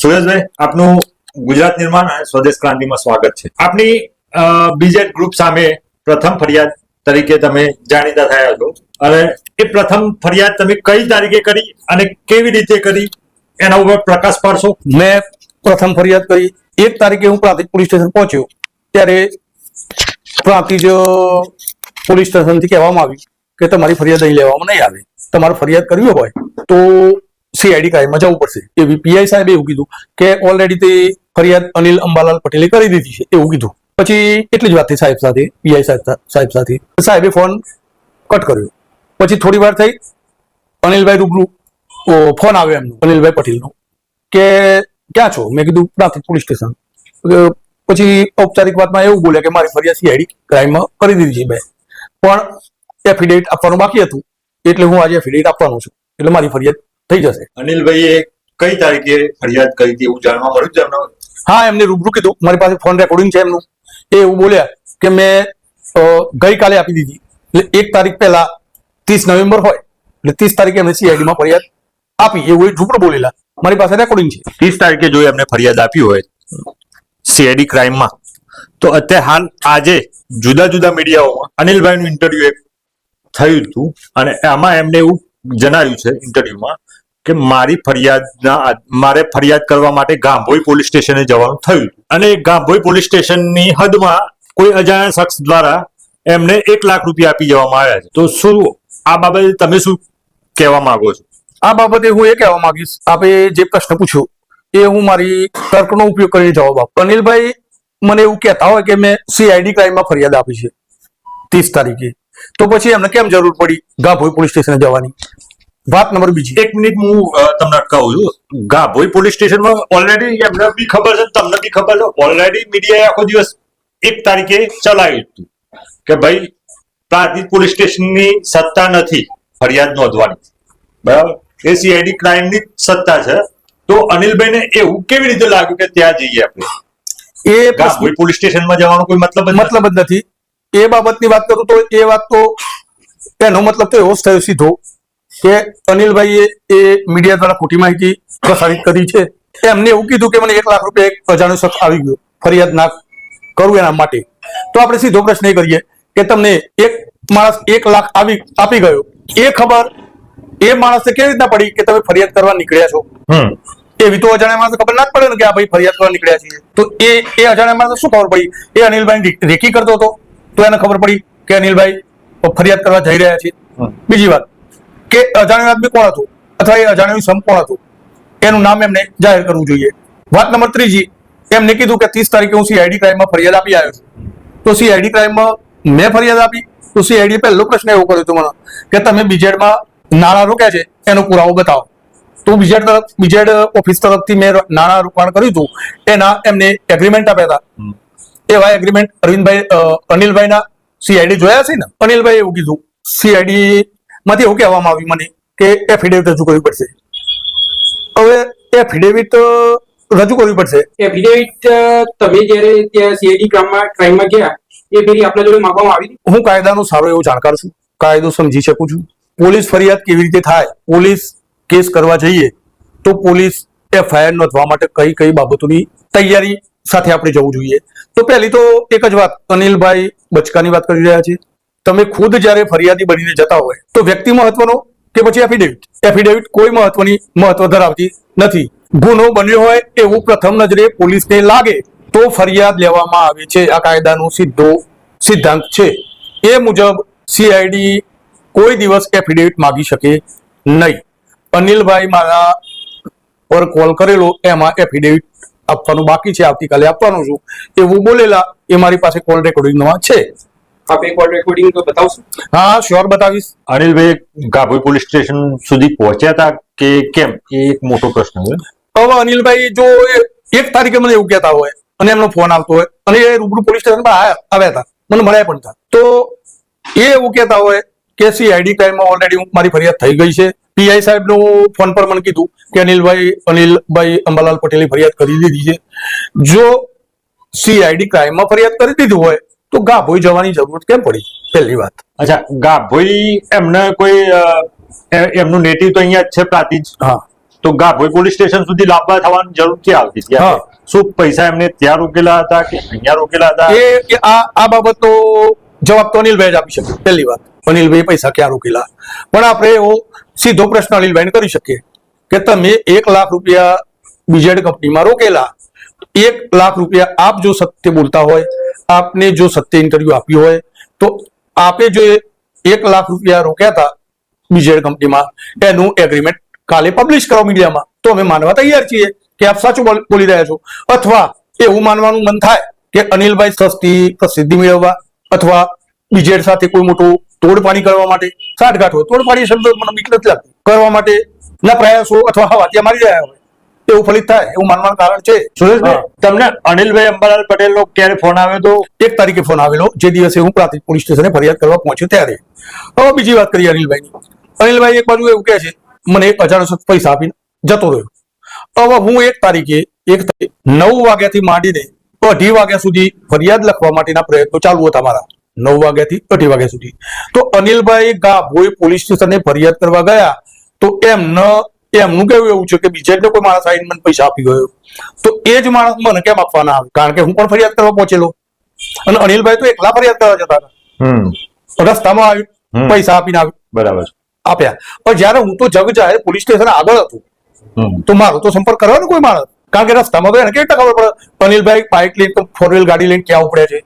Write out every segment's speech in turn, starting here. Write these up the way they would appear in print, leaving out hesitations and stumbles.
સુરેશભાઈ, આપનું ગુજરાત નિર્માણ અને સ્વદેશ ક્રાંતિમાં સ્વાગત છે. આપની બીજેડ ગ્રુપ સામે પ્રથમ ફરિયાદ તરીકે તમે જાણીતા થયા છો અને એ પ્રથમ ફરિયાદ તમે કઈ તારીખે કરી અને કેવી રીતે કરી એના ઉપર પ્રકાશ પાડશો? મેં પ્રથમ ફરિયાદ કરી 1 તારીખે હું પ્રાંતિજ પોલીસ સ્ટેશન પહોંચ્યો ત્યારે પ્રાંતિજ પોલીસ સ્ટેશનથી કહેવામાં આવ્યું કે તમારી ફરિયાદ અહીં લેવામાં નહીં આવે, તમારે ફરિયાદ કરવી હોય તો સીઆઈડી ક્રાઇમમાં જવું પડશે. એવી પીઆઈ સાહેબે એવું કીધું કે ઓલરેડી તે ફરિયાદ અનિલ અંબાલાલ પટેલે કરી દીધી છે એવું કીધું. પછી એટલી જ વાત થઈ સાહેબ સાથે, પીઆઈ સાહેબ સાથે. સાહેબે ફોન કટ કર્યો. પછી થોડી વાર થઈ, અનિલભાઈ રૂબરૂ ફોન આવ્યો એમનો, અનિલભાઈ પટેલનો, કે ક્યાં છો? મેં કીધું પ્રાંતિજ પોલીસ સ્ટેશન. પછી ઔપચારિક વાતમાં એવું બોલ્યા કે મારી ફરિયાદ સીઆઈડી ક્રાઇમમાં કરી દીધી છે મેં, પણ એફિડેવિટ આપવાનું બાકી હતું એટલે હું આજે એફિડેવિટ આપવાનો છું, એટલે મારી ફરિયાદ થઈ જશે. અનિલભાઈએ કઈ તારીખે ફરિયાદ કરી હતી એવું જાણવા મળ્યું છે એમને? હા, એમને રૂબરૂ કીધું, મારી પાસે ફોન રેકોર્ડિંગ છે એમનું. એ એવું બોલ્યા કે મેં ગઈકાલે આપી દીધી, એટલે 1 તારીખ પહેલા 30 નવેમ્બર હોય એટલે 30 તારીખે એમને સીઆઈડીમાં ફરિયાદ આપી એવું રૂબરૂ બોલેલા. મારી પાસે રેકોર્ડિંગ છે. 30 તારીખે જો એમને ફરિયાદ આપી હોય સીઆઈડી ક્રાઇમમાં, તો અત્યારે હાલ આજે જુદા જુદા મીડિયાઓમાં અનિલભાઈનું ઇન્ટરવ્યુ થયું હતું અને આમાં એમને એવું જણાવ્યું છે ઇન્ટરવ્યુમાં કે મારે ફરિયાદ કરવા માટે ગાંભોઈ પોલીસ સ્ટેશને જવાનું થયું અને ગાંભોઈ પોલીસ સ્ટેશનની હદમાં કોઈ અજાણ્યા શખ્સ દ્વારા એમને 1 લાખ રૂપિયા આપી જવામાં આવ્યા છે. તો શું આ બાબતે તમે શું કહેવા માંગો છો? આ બાબતે હું એ કહેવા માંગીશ, આપે જે પ્રશ્ન પૂછ્યો એ હું મારી તર્કનો ઉપયોગ કરીને જવાબ આપું. અનિલભાઈ મને એવું કહેતા હોય કે મેં સીઆઈડી ક્રાઇમમાં ફરિયાદ આપી છે 30 તારીખે, તો પછી એમને કેમ જરૂર પડી ગાંભોઈ પોલીસ સ્ટેશને જવાની? વાત નંબર બીજી. 1 મિનિટ હું તમને અટકાવું છું. ગાંભોઈ પોલીસ સ્ટેશનમાં ઓલરેડી એમને બી ખબર છે, તમને બી ખબર છે, ઓલરેડી મીડિયાએ આખો દિવસ 1 તારીખે ચલાવ્યું હતું કે ભાઈ પ્રાંતિજ પોલીસ સ્ટેશનની સત્તા નથી ફરિયાદ નોંધવાની, બરાબર? એ સીઆઈડી ક્રાઇમની સત્તા છે. તો અનિલભાઈને એવું કેવી રીતે લાગ્યું કે ત્યાં જઈએ આપણે? એ ગાંભોઈ પોલીસ સ્ટેશનમાં જવાનો કોઈ મતલબ જ નથી. એ બાબતની વાત કરું તો એ વાત તો એનો મતલબ તો એવો જ થયો સીધો કે અનિલભાઈએ એ મીડિયા દ્વારા ખોટી માહિતી પ્રસારિત કરી છે. એમને એવું કીધું કે મને 1 લાખ રૂપિયા એક અજાણ્યો શખ્સ આવી ગયો, ફરિયાદ ના કરું એના માટે. તો આપણે સીધો પ્રશ્ન એ કરીએ કે તમને એક માણસ 1 લાખ આપી ગયો, એ ખબર એ માણસને કેવી રીતના પડી કે તમે ફરિયાદ કરવા નીકળ્યા છો? એવી તો અજાણ્યા માણસ ખબર ના જ પડે ને કે આ ભાઈ ફરિયાદ કરવા નીકળ્યા છીએ. તો એ અજાણ્યા માણસ શું ખબર પડી? એ અનિલભાઈ રેકી કરતો હતો તો એને ખબર પડી કે અનિલભાઈ ફરિયાદ કરવા જઈ રહ્યા છે. બીજી વાત કે અજાણ્યો આદમી કોણ હતો અથવા એ અજાણ્યો સમ કોણ હતો એનું નામ એમને જાહેર કરવું જોઈએ. વાત નંબર ત્રીજી, એમને કીધું કે 30 તારીખે હું સીઆઈડી ક્રાઇમમાં ફરિયાદ આપી આવ્યો છું. તો સીઆઈડી ક્રાઇમમાં મેં ફરિયાદ આપી તો સીઆઈડી પહેલો પ્રશ્ન એવો કર્યો હતો મને કે તમે બીજેડમાં નાણાં રોક્યા છે એનો પુરાવો બતાવો. તો બીજેડ ઓફિસ તરફથી મેં નાણાં રોકાણ કર્યું હતું એના એમને એગ્રીમેન્ટ આપ્યા હતા. એવા એગ્રીમેન્ટ અનિલભાઈના સીઆઈડી જોયા છે ને? અનિલભાઈ એવું કીધું, સીઆઈડી માંથી એવું કહેવામાં આવ્યું મને કે એફિડેવિટ રજૂ કરવી પડશે. હવે એફિડેવિટ રજૂ કરવી પડશે. એફિડેવિટ તમે જ્યારે ત્યાં સીઆઈડી ક્રાઇમમાં ગયા એ ફેરી આપણા જોડે માંગવામાં આવી? હું કાયદાનો સારો એવો જાણકાર છું, કાયદો સમજી શકું છું. પોલીસ ફરિયાદ કેવી રીતે થાય, પોલીસ કેસ કરવા જઈએ તો પોલીસ એફઆઈઆર નોંધવા માટે કઈ કઈ બાબતોની તૈયારી સાથે આપણે જવું જોઈએ. તો પહેલી તો એક જ વાત, અનિલભાઈ બચકાની વાત કરી રહ્યા છે. તમે ખુદ જ્યારે ફરિયાદી બનીને જતા હોય તો વ્યક્તિ મહત્વનો કે પછી એફિડેવિટ કોઈ મહત્વ ધરાવતી નથી. ગુનો બન્યો હોય એવું પ્રથમ નજરે પોલીસને લાગે તો ફરિયાદ લેવામાં આવે છે. આ કાયદાનો સીધો સિદ્ધાંત છે. એ મુજબ સીઆઈડી કોઈ દિવસ એફિડેવિટ માગી શકે નહીં. અનિલભાઈ મારા પર કોલ કરેલો એમાં એફિડેવિટ આપવાનું બાકી છે, આવતીકાલે આપવાનું છું એવું બોલેલા. એ મારી પાસે કોલ રેકોર્ડિંગમાં છે. આપ એક કોલ રેકોર્ડિંગ તો બતાવશો? હા, શ્યોર બતાવીશ. અનિલભાઈ ગાંભોઈ પોલીસ સ્ટેશન સુધી પહોંચ્યા હતા કે કેમ, એ એક મોટો પ્રશ્ન છે. હવે અનિલભાઈ જો 1 તારીખે મને એવું કહેતા હોય અને એમનો ફોન આવતો હોય અને એ રૂબરૂ પોલીસ સ્ટેશન પર આવ્યા હતા, મને મળ્યા પણ હતા, તો એ એવું કહેતા હોય કે સીઆઈડી ક્રાઇમમાં ઓલરેડી મારી ફરિયાદ થઈ ગઈ છે. પીઆઈ સાહેબનું ફોન પર મને કીધું કે અનિલભાઈ અંબાલાલ પટેલે ફરિયાદ કરી દીધી છે. જો સીઆઈડી ક્રાઇમમાં ફરિયાદ કરી દીધું હોય તો ગાંભોઈ જવાની જરૂરત કેમ પડી? પહેલી વાત. અચ્છા, ગાંભોઈ એમને કોઈ એમનું નેટિવ તો અહીંયા જ છે પ્રાંતિજ. હા, તો ગાભોઈ પોલીસ સ્ટેશન સુધી લાંબા થવાની જરૂર ક્યાં આવતી હતી? હા. શું પૈસા એમને ત્યાં રોકેલા હતા કે અહીંયા રોકેલા હતા? એ આ બાબતનો જવાબ તો અનિલભાઈ જ આપી શકે. પહેલી વાત, અનિલભાઈ પૈસા ક્યાં રોકેલા, પણ આપણે એવો સીધો પ્રશ્ન અનિલભાઈને કરી શકીએ કે તમે 1 લાખ રૂપિયા બીજેડ કંપનીમાં રોકેલા, 1 લાખ રૂપિયા આપ જો સત્ય બોલતા હોય, આપને જો સત્ય ઇન્ટરવ્યુ આપ્યું હોય, તો આપે જો 1 લાખ રૂપિયા રોક્યા હતા બીજેડ કંપનીમાં, એનું એગ્રીમેન્ટ કાલે પબ્લિશ કરો મીડિયામાં, તો અમે માનવા તૈયાર છીએ કે આપ સાચું બોલી રહ્યા છો. અથવા એવું માનવાનું મન થાય કે અનિલભાઈ સસ્તી પ્રસિદ્ધિ મેળવવા અથવા બીજેડ સાથે કોઈ મોટું તોડપાણી કરવા માટે, સાઠગાંઠ હોય, તોડપાણી શબ્દ મને બીક નથી લાગતી, કરવા માટે ના પ્રયાસો અથવા હવાતિયા મારી રહ્યા હોય, એવું ફલિત થાય એવું માનવાનું કારણ છે. સુરેશભાઈ, તમને અનિલભાઈ અંબાલાલ પટેલનો ક્યારે ફોન આવ્યો તો? 1 તારીખે ફોન આવેલો, જે દિવસે હું પ્રાંતિજ પોલીસ સ્ટેશને ફરિયાદ કરવા પહોંચ્યો ત્યારે. હવે બીજી વાત કરીએ અનિલભાઈની. અનિલભાઈ એક બાજુ એવું કહે છે મને 1000 પૈસા આપીને જતો રહ્યો. હવે હું 1 તારીખે 9 વાગ્યાથી માંડીને 2:30 વાગ્યા સુધી ફરિયાદ લખવા માટેના પ્રયત્નો ચાલુ હતા મારા, 9 વાગ્યાથી 2:30 વાગ્યા સુધી. તો અનિલભાઈ ગાભોઈ પોલીસ સ્ટેશને ફરિયાદ કરવા ગયા તો એમનું કેવું એવું છે કે બીજેડને કોઈ માણસ આવીને મને પૈસા આપી ગયો, તો એ જ માણસ મને કેમ આપવાના આવે? કારણ કે હું પણ ફરિયાદ કરવા પહોંચેલો અને અનિલભાઈ તો એકલા ફરિયાદ કરવા જતા હતા. રસ્તામાં આવ્યું, પૈસા આપીને આવ્યું, બરાબર, આપ્યા. પણ જયારે હું તો જગ જાહેર પોલીસ સ્ટેશન આગળ હતું તો મારો તો સંપર્ક કરવાનો કોઈ માણસ, કારણ કે રસ્તામાં તો એને કેવી રીતે ખબર પડે અનિલભાઈ બાઇક લઈને 4 વ્હીલ ગાડી લઈને ક્યાં ઉપડે છે?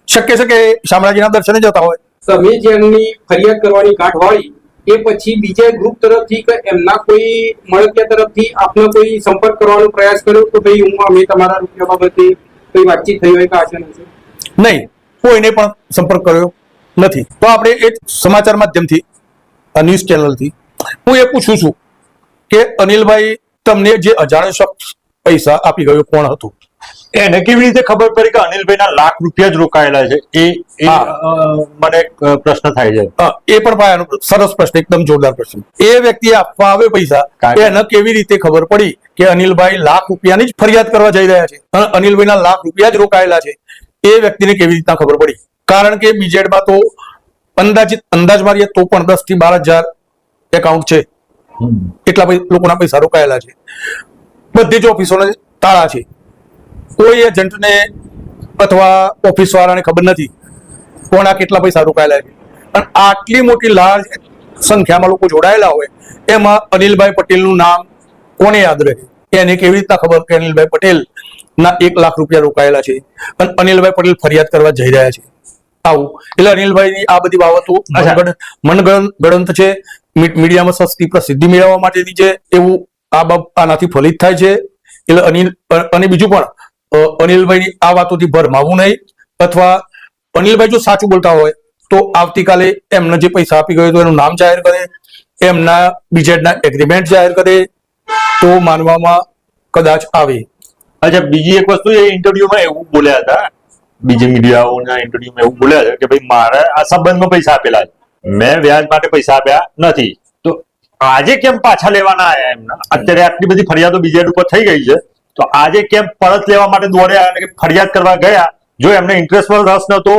શક્ય છે કે શામળાજીના દર્શને જતા હોય. તમે જેમની ફરિયાદ કરવાની ગાંઠ વાળી એ પછી બીજા ગ્રુપ તરફથી કે એમના કોઈ મળતિયા તરફથી આપનો કોઈ સંપર્ક કરવાનો પ્રયાસ કર્યો તો ભાઈ અમે તમારા રૂપિયા બાબતે કોઈ વાતચીત થઈ હોય કે આશા નથી? નહીં, કોઈને પણ સંપર્ક કર્યો નથી. તો આપણે એક સમાચાર માધ્યમથી, ન્યૂઝ ચેનલથી હું એ પૂછું છું કે અનિલભાઈ તમને જે અજાણ્યો શખ્સ પૈસા આપી ગયો કોણ હતું? એને કેવી રીતે ખબર પડી કે અનિલભાઈના લાખ રૂપિયા જ રોકાયેલા છે? એ મને પ્રશ્ન થાય છે. એ પણ પાયાનો સરસ પ્રશ્ન, એકદમ જોરદાર પ્રશ્ન. એ વ્યક્તિએ આપવા આવે પૈસા, એને કેવી રીતે ખબર પડી કે અનિલભાઈ લાખ રૂપિયાની જ ફરિયાદ કરવા જઈ રહ્યા છે અને અનિલભાઈના લાખ રૂપિયા જ રોકાયેલા છે? એ વ્યક્તિને કેવી રીતના ખબર પડી? કારણ કે બીજેડમાં તો અંદાજ મારીએ તો પણ 10 થી 12 હજાર એકાઉન્ટ છે, એટલા લોકોના પૈસા રોકાયેલા છે. બધી જ ઓફિસોને તાળા છે, કોઈ એજન્ટને અથવા ઓફિસ વાળાને ખબર નથી કોના કેટલા પૈસા રોકાયેલા છે. અને આટલી મોટી લાર્જ સંખ્યામાં લોકો જોડાયેલા હોય એમાં અનિલભાઈ પટેલનું નામ કોને યાદ રહે? એને કેવી રીતના ખબર કે અનિલભાઈ પટેલ ના 1 લાખ રૂપિયા રોકાયેલા છે અને અનિલભાઈ પટેલ ફરિયાદ કરવા જઈ રહ્યા છે? આવું એટલે અનિલભાઈની આ બધી બાબતો મનગણત છે, મીડિયામાં સસ્તી પ્રસિદ્ધિ મેળવવા માટેની છે, એવું આનાથી ફલિત થાય છે. એટલે અને બીજું પણ અનિલભાઈની આ વાતોથી ભરમાવું નહીં, અથવા અનિલભાઈ જો સાચું બોલતા હોય તો આવતીકાલે એમને જે પૈસા આપી ગયો તો એનું નામ જાહેર કરે, એમના બીજેડના એગ્રીમેન્ટ જાહેર કરે તો માનવામાં કદાચ આવે. અચ્છા, બીજી એક વસ્તુ, એ ઇન્ટરવ્યુમાં એવું બોલ્યા હતા, બીજી મીડિયાઓના ઇન્ટરવ્યુમાં એવું બોલ્યા છે કે ભાઈ મારે આ સંબંધમાં પૈસા આપેલા છે, મેં વ્યાજ માટે પૈસા આપ્યા નથી. તો આજે કેમ પાછા લેવાના આયા એમના? અત્યારે આટલી બધી ફરિયાદો બીજેડ ઉપર થઈ ગઈ છે, તો આજે કેમ પરત લેવા માટે દોડ્યા અને ફરિયાદ કરવા ગયા? જો એમને ઇન્ટરેસ્ટમાં રસ નતો,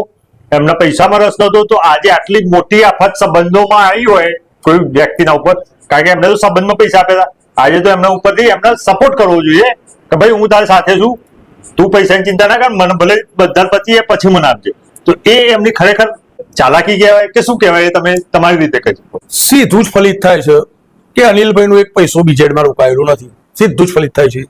એમના પૈસામાં રસ નતો, તો આજે આટલી મોટી આફત સંબંધોમાં આવી હોય કોઈ વ્યક્તિના ઉપર, કારણ કે એમને તો સંબંધમાં પૈસા આપેલા, આજે તો એમના ઉપરથી એમને સપોર્ટ કરવો જોઈએ કે ભાઈ હું તારી સાથે છું, તું પૈસાની ચિંતા ના કર, મને ભલે બધા પતી પછી મને આપજે. તો એ એમની ખરેખર ચાલાકી કહેવાય કે શું કહેવાય? એ તમે તમારી રીતે કહી શકો. સીધું જ ફલિત થાય છે કે અનિલભાઈનો એક પૈસો બીજેડમાં રોકાયેલો નથી. સીધું જ ફલિત થાય છે.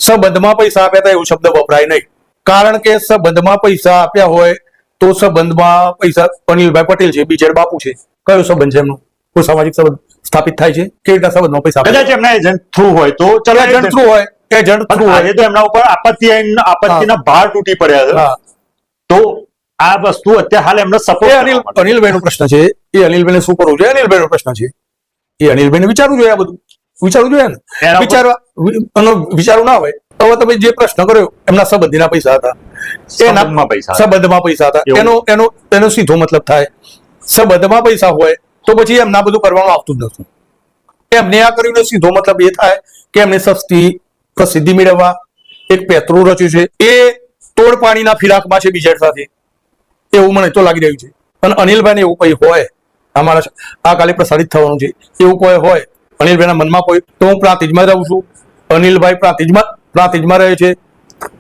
સંબંધમાં પૈસા આપ્યા હતા એવું શબ્દ વપરાય નહીં, કારણ કે સંબંધમાં પૈસા આપ્યા હોય તો સંબંધમાં પૈસા અનિલભાઈ પટેલ છે, બીજેડ બાપુ છે, કયો સંબંધ છે એમનો? કોઈ સામાજિક સંબંધ સ્થાપિત થાય છે? કેવી રીતના સંબંધમાં પૈસા? કદાચ એમના એજન્ટ થ્રુ હોય તો ચલો, એજન્ટ થ્રુ હોય, એજન્ટ થ્રુ હોય. આજે તો એમના ઉપર આપત્તિના ભાર તૂટી પડ્યા છે, તો આ વસ્તુ અત્યારે હાલ એમને સપોર્ટ. અનિલભાઈનો પ્રશ્ન છે, એ અનિલભાઈને શું કરવું જોઈએ? અનિલભાઈનો પ્રશ્ન છે, એ અનિલભાઈને વિચારવું જોઈએ. આ બધું વિચારવું જોઈએ ને? વિચારવું ના હોય તો તમે જે પ્રશ્ન કર્યો એમના સંબંધીના પૈસા હતા, સંબંધમાં પૈસા હતા, એનો સીધો મતલબ થાય સંબંધમાં પૈસા હોય તો પછી એમના બધું કરવાનું આવતું જ નથી. એમને આ કર્યું સીધો મતલબ એ થાય કે એમને સસ્તી પ્રસિદ્ધિ મેળવવા એક પેતરું રચ્યું છે, એ તોડ પાણીના ફિરાકમાં છે બીજેડ સાથે, એવું મને તો લાગી રહ્યું છે. અને અનિલભાઈને એવું કઈ હોય, અમારા આ કાલે પ્રસારિત થવાનું છે, એવું કોઈ હોય અનિલભાઈના મનમાં કોઈ તો હું પ્રાંતિજમાં રહું છું, અનિલભાઈ પ્રાંતિજમાં રહે છે,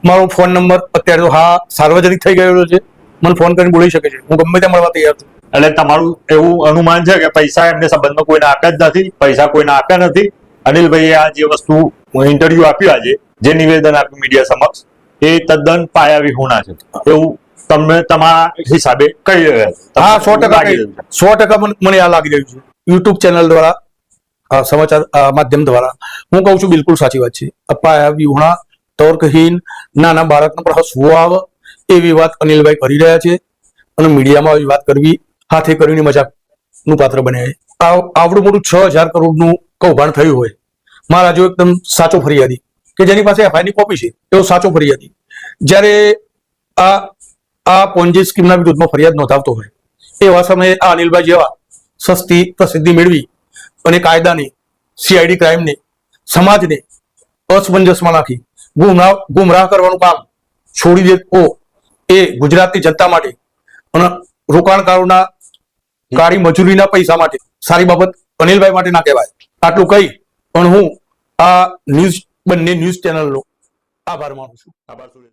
મારો ફોન નંબર અત્યારે તો હા સાર્વજનિક થઈ ગયેલો છે, મને ફોન કરીને બોલી શકે છે, હું ગમે ત્યાં મળવા તૈયાર છું. એટલે તમારું એવું અનુમાન છે કે પૈસા એમને સંબંધમાં કોઈને આપ્યા જ નથી, પૈસા કોઈને આપ્યા નથી. અનિલભાઈએ આ જે વસ્તુ ઇન્ટરવ્યુ આપ્યું આજે, જે નિવેદન આપ્યું મીડિયા સમક્ષ, એ તદ્દન પાયાવિહોણા છે એવું તમને તમારા હિસાબે કહી રહ્યા છો? હા, 100% મને આ લાગી રહ્યું છે. યુટ્યુબ ચેનલ દ્વારા, સમાચાર માધ્યમ દ્વારા હું કહું છું, બિલકુલ સાચી વાત છે. પાયાવિહોણા, તર્કહીન, નાના બાળકનો પર હસવું આવે એવી વાત અનિલભાઈ કરી રહ્યા છે અને મીડિયામાં આવી વાત કરવી હાથે કરીને મજાકનું પાત્ર બન્યા છે. આવડું મોટું 6,000 કરોડનું કૌભાંડ થયું હોય, મારા જો એકદમ સાચો ફરિયાદી કે જેની પાસે એફઆઈઆરની કોપી છે એવો સાચો ફરિયાદી જ્યારે આ પોન્જી સ્કીમના વિરુદ્ધમાં ફરિયાદ નોંધાવતો હોય, એવા સમયે આ અનિલભાઈ જેવા સસ્તી પ્રસિદ્ધિ મેળવી અને કાયદાને, સીઆઈડી ક્રાઇમને, સમાજને અસમંજસમાં નાખી ગુમરાહ કરવાનું કામ છોડી દે એ ગુજરાતની જનતા માટે અને રોકાણકારોના કાળી મજૂરીના પૈસા માટે સારી બાબત અનિલભાઈ માટે ના કહેવાય. આટલું કહી પણ હું આ બંને ન્યૂઝ ચેનલનો આભાર માનું છું. આભાર.